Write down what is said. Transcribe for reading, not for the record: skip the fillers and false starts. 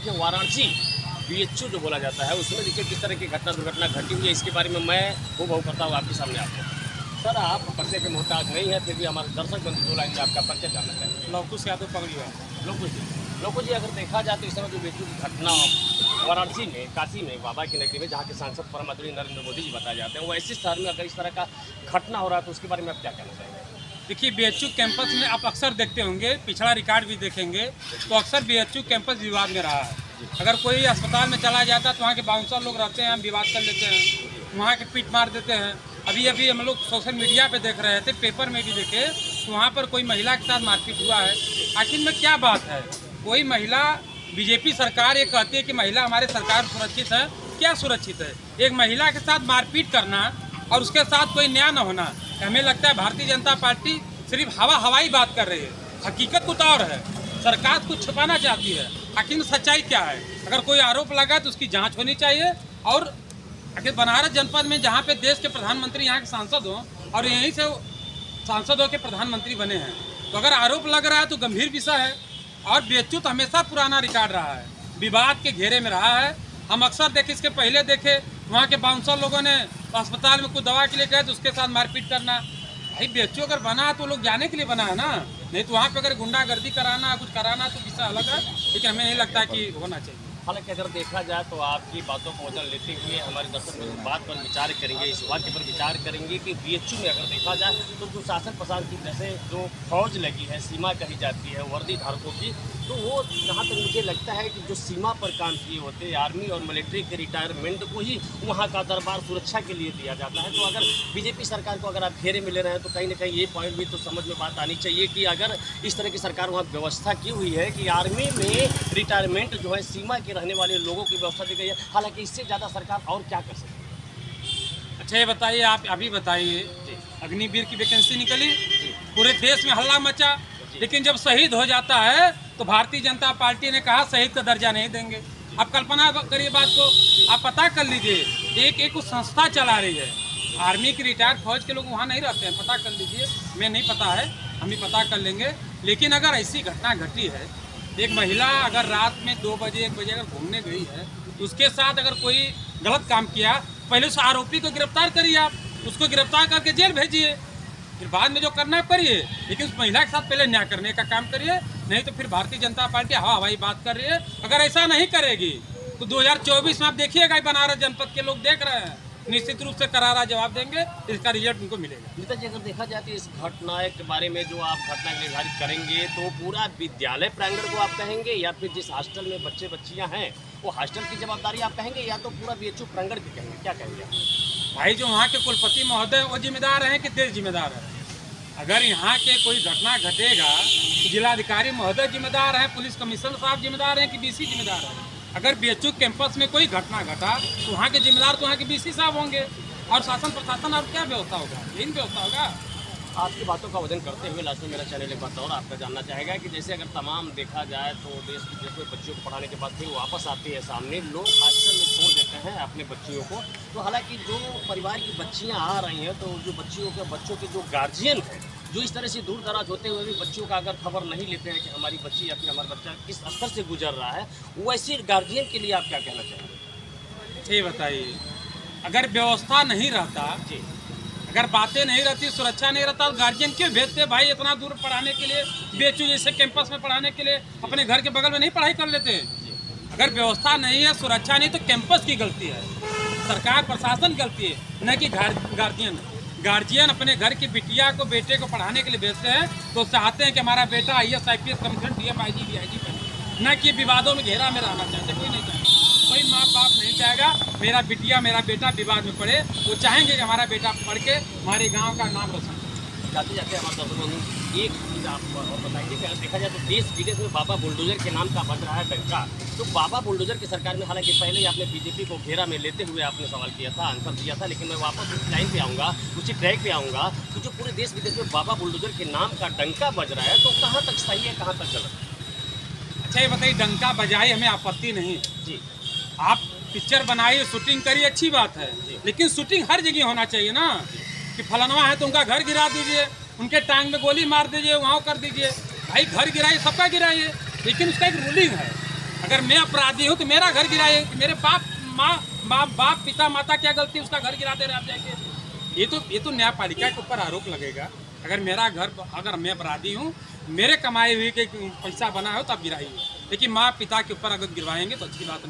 देखिए वाराणसी बीएचयू जो बोला जाता है उसमें देखिए किस तरह की दुर्घटना घटी हुई है, इसके बारे में मैं हूँ करता हूँ आपके सामने आपको। सर आप परिचय के मोहताज नहीं है, फिर भी हमारे दर्शक बंधु दो लाइन में आपका परिचय जानना चाहिए। लवकुश यादव पगड़ी है। लोकुश जी अगर देखा जाए तो इस समय जो बीएचयू की घटना वाराणसी में, काशी में, बाबा की नगरी में, जहाँ के सांसद परम आदरणीय नरेंद्र मोदी जी बताए जाते हैं, वो ऐसे शहर में अगर इस तरह का घटना हो रहा है तो उसके बारे में आप क्या कहना चाहेंगे? देखिए बीएचयू कैंपस में आप अक्सर देखते होंगे, पिछड़ा रिकॉर्ड भी देखेंगे तो अक्सर बीएचयू कैंपस विवाद में रहा है। अगर कोई अस्पताल में चला जाता है तो वहाँ के बाउंसर लोग रहते हैं, हम विवाद कर लेते हैं, वहाँ के पीट मार देते हैं। अभी हम लोग सोशल मीडिया पे देख रहे थे, पेपर में भी देखे तो वहाँ पर कोई महिला के साथ मारपीट हुआ है। आखिर में क्या बात है? कोई महिला, बीजेपी सरकार ये कहती है कि महिला हमारे सरकार सुरक्षित है। क्या सुरक्षित है? एक महिला के साथ मारपीट करना और उसके साथ कोई न्याय न होना। हमें लगता है भारतीय जनता पार्टी सिर्फ हवाई बात कर रही है, हकीकत कुछ और है। सरकार कुछ छुपाना चाहती है। आखिर में सच्चाई क्या है? अगर कोई आरोप लगा तो उसकी जांच होनी चाहिए। और आखिर बनारस जनपद में जहाँ पे देश के प्रधानमंत्री यहाँ के सांसद हों और यहीं से सांसदों के प्रधानमंत्री बने हैं, तो अगर आरोप लग रहा है तो गंभीर विषय है। और बीएचयू तो हमेशा पुराना रिकॉर्ड रहा है, विवाद के घेरे में रहा है। हम अक्सर देखे, इसके पहले देखे वहाँ के बाउंसर लोगों ने अस्पताल में कुछ दवा के लिए गए तो उसके साथ मारपीट करना। भाई बीएचयू अगर बना है तो लोग जाने के लिए बना है ना, नहीं तो वहाँ पे अगर गुंडागर्दी कराना, कुछ कराना तो विषय अलग है, लेकिन हमें नहीं लगता कि होना चाहिए। हालांकि अगर देखा जाए तो आपकी बातों को वजन लेते हुए हमारे दर्शक लोग बात पर विचार करेंगे, इस वाक्य पर विचार करेंगे कि बीएचयू में अगर देखा जाए तो जो शासन प्रशासन की जैसे जो फौज लगी है, सीमा कही जाती है वर्दी धारकों की, तो वो जहाँ तक मुझे लगता है कि जो सीमा पर काम किए होते आर्मी और मिलिट्री के रिटायरमेंट को ही वहाँ का दरबार सुरक्षा के लिए दिया जाता है। तो अगर बीजेपी सरकार को अगर आप घेरे में ले रहे हैं तो कहीं ना कहीं ये पॉइंट भी तो समझ में बात आनी चाहिए कि अगर इस तरह की सरकार वहाँ व्यवस्था की हुई है कि आर्मी में रिटायरमेंट जो है सीमा के रहने वाले लोगों की व्यवस्था दी गई है, हालांकि इससे ज़्यादा सरकार और क्या कर सकती है? अच्छा ये बताइए, आप अभी बताइए, अग्निवीर की वैकेंसी निकली, पूरे देश में हल्ला मचा, लेकिन जब शहीद हो जाता है तो भारतीय जनता पार्टी ने कहा शहीद का दर्जा नहीं देंगे। आप कल्पना करिए बात को, आप पता कर लीजिए, एक उस संस्था चला रही है, आर्मी की रिटायर्ड फौज के लोग वहाँ नहीं रहते हैं, पता कर लीजिए। मैं नहीं पता है, हम भी पता कर लेंगे। लेकिन अगर ऐसी घटना घटी है, एक महिला अगर रात में 2 बजे 1 बजे अगर घूमने गई है तो उसके साथ अगर कोई गलत काम किया, पहले उस आरोपी को गिरफ्तार करिए, आप उसको गिरफ्तार करके जेल भेजिए, फिर बाद में जो करना है करिए, लेकिन उस महिला के साथ पहले न्याय करने का काम करिए। नहीं तो फिर भारतीय जनता पार्टी हवाई बात कर रही है। अगर ऐसा नहीं करेगी तो 2024 में आप देखिएगा, बनारस जनपद के लोग देख रहे हैं, निश्चित रूप से करारा जवाब देंगे, इसका रिजल्ट उनको मिलेगा। नेता जी अगर देखा जाए तो इस घटना के बारे में जो आप घटना निर्धारित करेंगे तो पूरा विद्यालय प्रांगण को आप कहेंगे या फिर जिस हॉस्टल में बच्चे बच्चियां हैं वो हॉस्टल की जवाबदारी आप कहेंगे या तो पूरा बीएचयू प्रांगण की कहेंगे, क्या कहेंगे? भाई जो वहाँ के कुलपति महोदय वो जिम्मेदार हैं कि देश जिम्मेदार है? अगर यहाँ के कोई घटना घटेगा तो जिलाधिकारी महोदय जिम्मेदार हैं, पुलिस कमिश्नर साहब जिम्मेदार हैं कि बीसी जिम्मेदार है? अगर बीएचयू कैंपस में कोई घटना घटा तो वहाँ के जिम्मेदार तो वहाँ के बीसी साहब होंगे, और शासन प्रशासन और क्या व्यवस्था होगा? यही व्यवस्था होगा। आपकी बातों का वजन करते हुए लास्ट में मेरा चैनल एक बात और आपका जानना चाहेगा कि जैसे अगर तमाम देखा जाए तो देश विदेश में बच्चियों को पढ़ाने के बाद फिर वापस आती है सामने, लोग हॉस्टल में छोड़ देते हैं अपने बच्चियों को। तो हालांकि जो परिवार की बच्चियां आ रही हैं तो जो बच्चों के जो गार्जियन हैं, जो इस तरह से दूर दराज होते हुए भी बच्चियों का अगर खबर नहीं लेते हैं कि हमारी बच्ची या फिर हमारा बच्चा किस स्तर से गुजर रहा है, वैसे गार्जियन के लिए आप क्या कहना चाहेंगे? ये बताइए, अगर व्यवस्था नहीं रहता जी, अगर बातें नहीं रहती, सुरक्षा नहीं रहता, तो गार्जियन क्यों भेजते भाई इतना दूर पढ़ाने के लिए? बीएचयू जैसे कैंपस में पढ़ाने के लिए अपने घर के बगल में नहीं पढ़ाई कर लेते? अगर व्यवस्था नहीं है, सुरक्षा नहीं, तो कैंपस की गलती है, सरकार प्रशासन की गलती है, न कि गार्जियन। गार्जियन अपने घर की बिटिया को, बेटे को पढ़ाने के लिए भेजते हैं तो चाहते हैं कि हमारा बेटा IAS IPS commissioner DM IG DIG बने, न कि विवादों में घेरा में रहना चाहते। कोई नहीं चाहता, कोई माँ बाप नहीं चाहेगा मेरा बिटिया मेरा बेटा विवाद में पड़े। वो चाहेंगे कि हमारा बेटा पढ़ के हमारे गांव का नाम रोशन करे। जाते जाते हमारे दर्शकों एक चीज़ आप और बताइए कि अगर देखा जाए तो देश विदेश में बाबा बुलडोजर के नाम का बज रहा है डंका। तो बाबा बुलडोजर की सरकार में हालांकि पहले ही आपने बीजेपी को घेरा में लेते हुए आपने सवाल किया था, आंसर दिया था, लेकिन मैं वापस उस लाइन पे आऊँगा, उसी ट्रैक पे आऊँगा। तो जो पूरे देश विदेश में बाबा बुलडोजर के नाम का डंका बज रहा है तो कहाँ तक सही है, कहाँ तक गलत है? अच्छा ये बताइए, डंका बजाई हमें आपत्ति नहीं जी, आप पिक्चर बनाइए, शूटिंग करिए, अच्छी बात है, लेकिन शूटिंग हर जगह होना चाहिए ना। कि फलानवा है तो उनका घर गिरा दीजिए, उनके टांग में गोली मार दीजिए, वहाँ कर दीजिए। भाई घर गिराइए, सबका गिराइए, लेकिन उसका एक रूलिंग है। अगर मैं अपराधी हूँ तो मेरा घर गिराए, मेरे बाप पिता माता क्या गलती है उसका घर गिराते रह जाएंगे। ये तो न्यायपालिका के ऊपर आरोप लगेगा। अगर मेरा घर, अगर मैं अपराधी हूँ, मेरे कमाए हुए के पैसा बना हो तब गिराइए, लेकिन माँ पिता के ऊपर अगर गिरवाएंगे तो अच्छी बात नहीं।